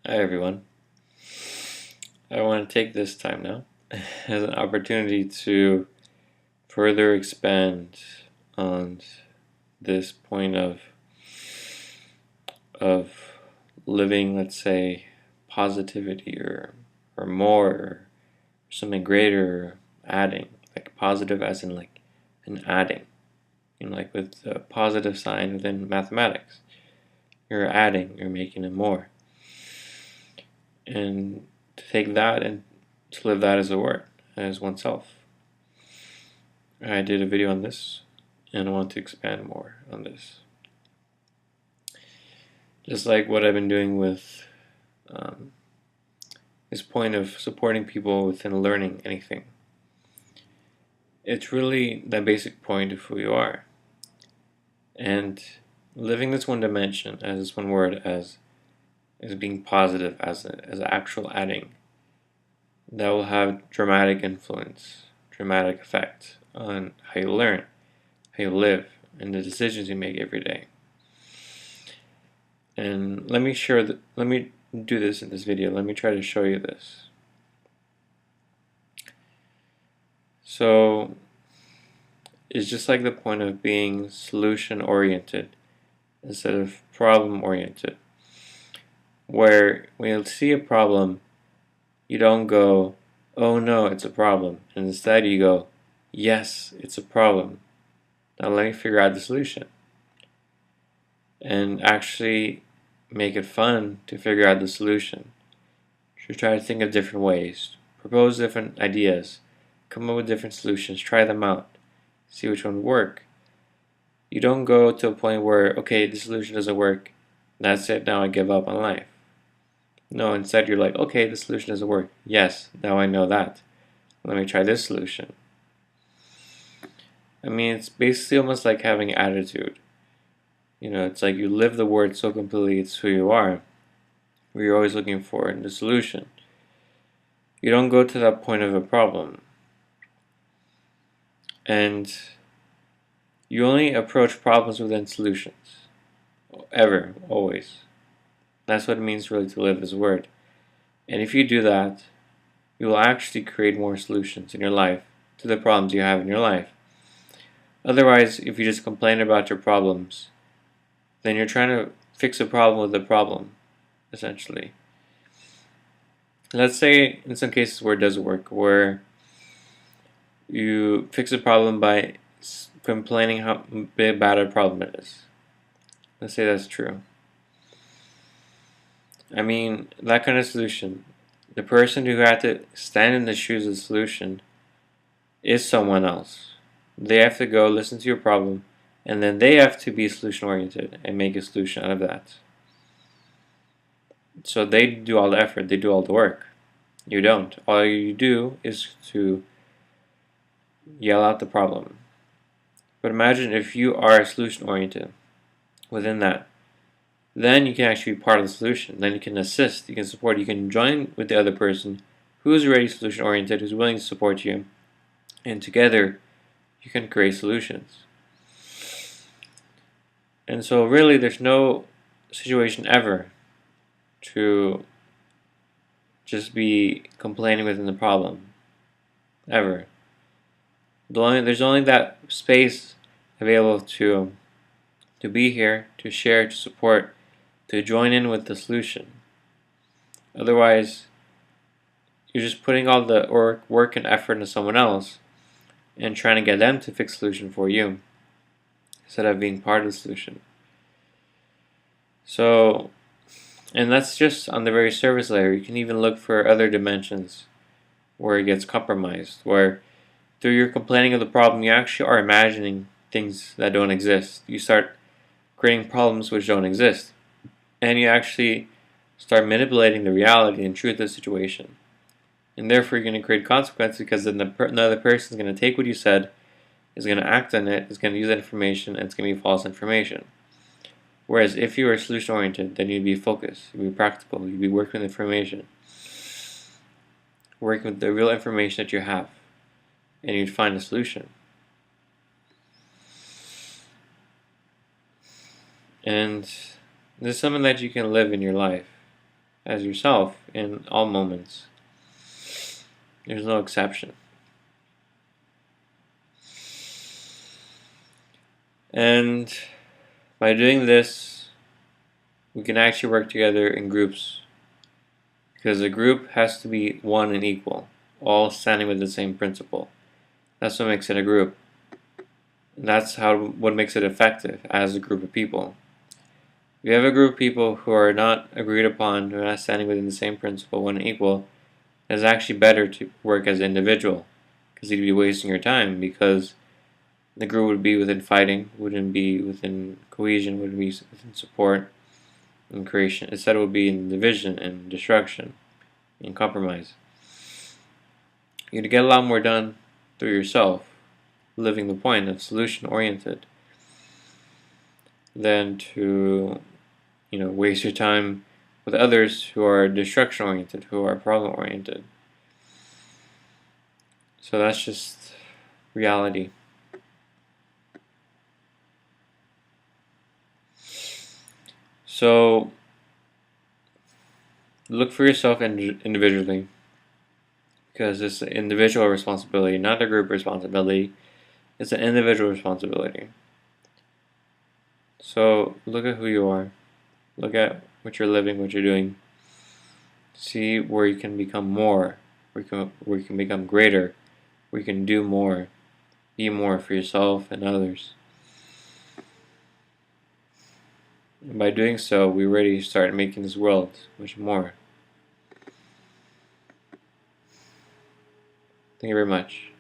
Hi everyone. I want to take this time now as an opportunity to further expand on this point of living, let's say, positivity or more or something greater, adding, like positive as in like an adding, like with the positive sign within mathematics. You're adding, you're making it more. And to take that and to live that as a word, as oneself. I did a video on this, and I want to expand more on this. Just like what I've been doing with this point of supporting people within learning anything. It's really that basic point of who you are. And living this one dimension, as this one word, as being positive, as actual adding, that will have dramatic influence, dramatic effect on how you learn, how you live, and the decisions you make every day. And let me do this in this video. Let me try to show you this. So it's just like the point of being solution oriented instead of problem oriented, where when you see a problem, you don't go, oh no, it's a problem, and instead you go, yes, it's a problem. Now let me figure out the solution. And actually make it fun to figure out the solution. So try to think of different ways, propose different ideas, come up with different solutions, try them out, see which one would work. You don't go to a point where, okay, the solution doesn't work, that's it, now I give up on life. No, instead you're like, okay, the solution doesn't work. Yes, now I know that. Let me try this solution. I mean, it's basically almost like having attitude. It's like you live the word so completely, it's who you are. Where you're always looking for the solution. You don't go to that point of a problem. And you only approach problems within solutions. Ever, always. That's what it means really to live as a word. And if you do that, you will actually create more solutions in your life to the problems you have in your life. Otherwise, if you just complain about your problems, then you're trying to fix a problem with a problem, essentially. Let's say in some cases where it doesn't work, where you fix a problem by complaining how bad a problem it is. Let's say that's true. I mean, that kind of solution, the person who had to stand in the shoes of the solution is someone else. They have to go listen to your problem, and then they have to be solution oriented and make a solution out of that. So they do all the effort, they do all the work. You don't. All you do is to yell out the problem. But imagine if you are solution oriented within that. Then you can actually be part of the solution. Then you can assist, you can support, you can join with the other person who is already solution oriented, who's willing to support you, and together you can create solutions. And so really there's no situation ever to just be complaining within the problem. Ever. There's only that space available to be here, to share, to support, to join in with the solution. Otherwise, you're just putting all the work and effort into someone else and trying to get them to fix the solution for you instead of being part of the solution. So, and that's just on the very surface layer. You can even look for other dimensions where it gets compromised, where through your complaining of the problem, you actually are imagining things that don't exist. You start creating problems which don't exist. And you actually start manipulating the reality and truth of the situation. And therefore, you're going to create consequences because then another person is going to take what you said, is going to act on it, is going to use that information, and it's going to be false information. Whereas if you were solution oriented, then you'd be focused, you'd be practical, you'd be working with information, working with the real information that you have, and you'd find a solution. And this is something that you can live in your life. as yourself in all moments. There's no exception. And by doing this, we can actually work together in groups, because a group has to be one and equal, all standing with the same principle. That's what makes it a group. And that's what makes it effective as a group of people. If you have a group of people who are not agreed upon, who are not standing within the same principle, one and equal, it's actually better to work as an individual, because you'd be wasting your time, because the group would be within fighting, wouldn't be within cohesion, wouldn't be within support and creation. Instead, it would be in division and destruction and compromise. You'd get a lot more done through yourself, living the point of solution-oriented, than to, waste your time with others who are destruction-oriented, who are problem-oriented. So that's just reality. So look for yourself individually, because it's an individual responsibility, not a group responsibility. It's an individual responsibility. So look at who you are. Look at what you're living, what you're doing. See where you can become more, where you can become greater, where you can do more, be more for yourself and others. And by doing so, we really start making this world much more. Thank you very much.